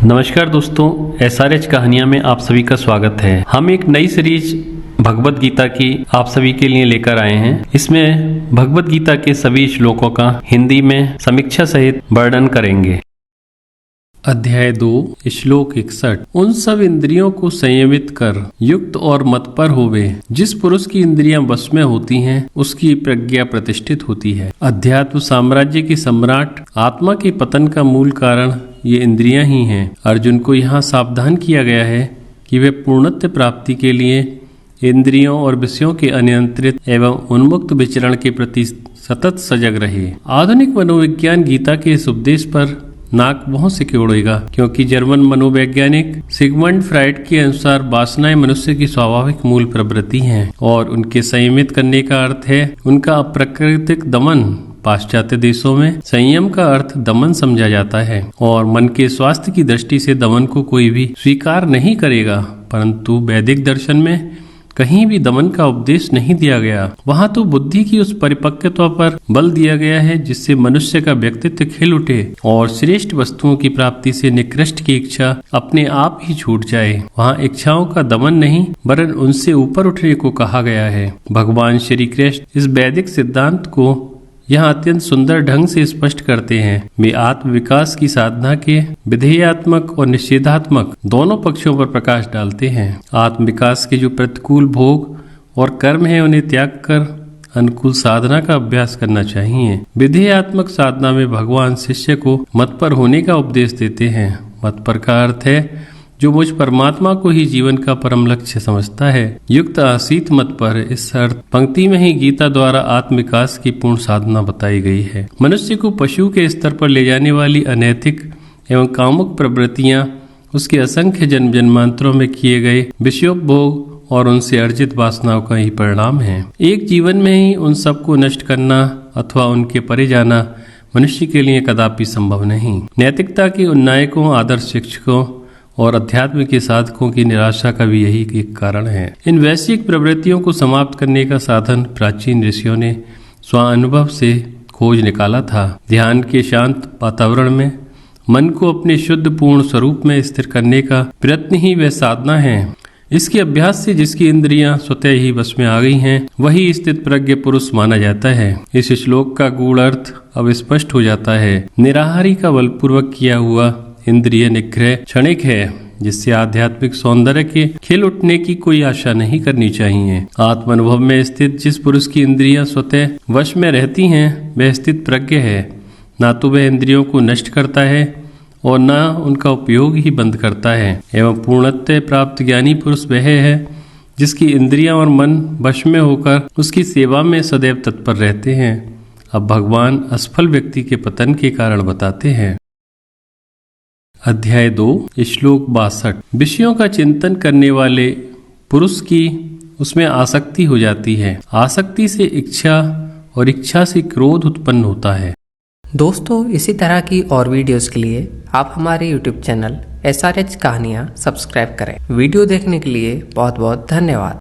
नमस्कार दोस्तों, SRH कहानियां में आप सभी का स्वागत है। हम एक नई सीरीज भगवत गीता की आप सभी के लिए लेकर आए हैं। इसमें भगवत गीता के सभी श्लोकों का हिंदी में समीक्षा सहित वर्णन करेंगे। अध्याय 2 श्लोक 61। उन सब इंद्रियों को संयमित कर युक्त और मतपर होवे। जिस पुरुष की इंद्रियां वश में होती हैं उसकी प्रज्ञा प्रतिष्ठित होती है। अध्यात्म साम्राज्य की सम्राट आत्मा के पतन का मूल कारण ये इंद्रियां ही हैं। अर्जुन को यहाँ सावधान किया गया है कि वे पूर्णत्व प्राप्ति के लिए इंद्रियों और विषयों के अनियंत्रित एवं उन्मुक्त विचरण के प्रति सतत सजग रहे। आधुनिक मनोविज्ञान गीता के इस उपदेश पर नाक मुंह से क्योड़ेगा, क्योंकि जर्मन मनोवैज्ञानिक सिगमंड फ्राइड के अनुसार वासनाएं मनुष्य की स्वाभाविक मूल प्रवृत्ति हैं और उनके संयमित करने का अर्थ है उनका अप्राकृतिक दमन। पाश्चात्य देशों में संयम का अर्थ दमन समझा जाता है और मन के स्वास्थ्य की दृष्टि से दमन को कोई भी स्वीकार नहीं करेगा, परंतु वैदिक दर्शन में कहीं भी दमन का उपदेश नहीं दिया गया। वहाँ तो बुद्धि की उस परिपक्वता पर बल दिया गया है जिससे मनुष्य का व्यक्तित्व खिल उठे और श्रेष्ठ वस्तुओं की प्राप्ति से निकृष्ट की इच्छा अपने आप ही छूट जाए। वहाँ इच्छाओं का दमन नहीं वरन उनसे ऊपर उठने को कहा गया है। भगवान श्री कृष्ण इस वैदिक सिद्धांत को यहाँ अत्यंत सुंदर ढंग से स्पष्ट करते हैं। वे आत्म विकास की साधना के विधेयात्मक और निषेधात्मक दोनों पक्षों पर प्रकाश डालते हैं। आत्म विकास के जो प्रतिकूल भोग और कर्म है उन्हें त्याग कर अनुकूल साधना का अभ्यास करना चाहिए। विधेयात्मक साधना में भगवान शिष्य को मतपर होने का उपदेश देते हैं। मतपर का अर्थ है जो मुझ परमात्मा को ही जीवन का परम लक्ष्य समझता है। युक्त आसीत मत पर इस अर्थ पंक्ति में ही गीता द्वारा आत्म विकास की पूर्ण साधना बताई गई है। मनुष्य को पशु के स्तर पर ले जाने वाली अनैतिक एवं कामुक प्रवृत्तियां उसके असंख्य जन्म जन्मांतरों में किए गए विषयोपभोग और उनसे अर्जित वासनाओं का ही परिणाम है। एक जीवन में ही उन सबको नष्ट करना अथवा उनके परे जाना मनुष्य के लिए कदापि संभव नहीं। नैतिकता के उन नायकों, आदर्श शिक्षकों और अध्यात्म के साधकों की निराशा का भी यही एक कारण है। इन वैश्विक प्रवृत्तियों को समाप्त करने का साधन प्राचीन ऋषियों ने स्वानुभव से खोज निकाला था। ध्यान के शांत वातावरण में मन को अपने शुद्ध पूर्ण स्वरूप में स्थिर करने का प्रयत्न ही वह साधना है। इसके अभ्यास से जिसकी इंद्रियां स्वतः ही वश में आ गई हैं, वही स्थित प्रज्ञ पुरुष माना जाता है। इस श्लोक का गूढ़ अर्थ अब स्पष्ट हो जाता है। निराहारी का बलपूर्वक किया हुआ इंद्रिय निग्रह क्षणिक है, जिससे आध्यात्मिक सौंदर्य के खिल उठने की कोई आशा नहीं करनी चाहिए। आत्म अनुभव में स्थित जिस पुरुष की इंद्रियां स्वतः वश में रहती हैं, वह स्थित प्रज्ञ है। ना तो वह इंद्रियों को नष्ट करता है और न उनका उपयोग ही बंद करता है। एवं पूर्णत्व प्राप्त ज्ञानी पुरुष वह है जिसकी इंद्रियां और मन वश में होकर उसकी सेवा में सदैव तत्पर रहते हैं। अब भगवान असफल व्यक्ति के पतन के कारण बताते हैं। अध्याय 2 श्लोक 62। विषयों का चिंतन करने वाले पुरुष की उसमें आसक्ति हो जाती है। आसक्ति से इच्छा और इच्छा से क्रोध उत्पन्न होता है। दोस्तों, इसी तरह की और वीडियोस के लिए आप हमारे YouTube चैनल SRH कहानियाँ सब्सक्राइब करें। वीडियो देखने के लिए बहुत बहुत धन्यवाद।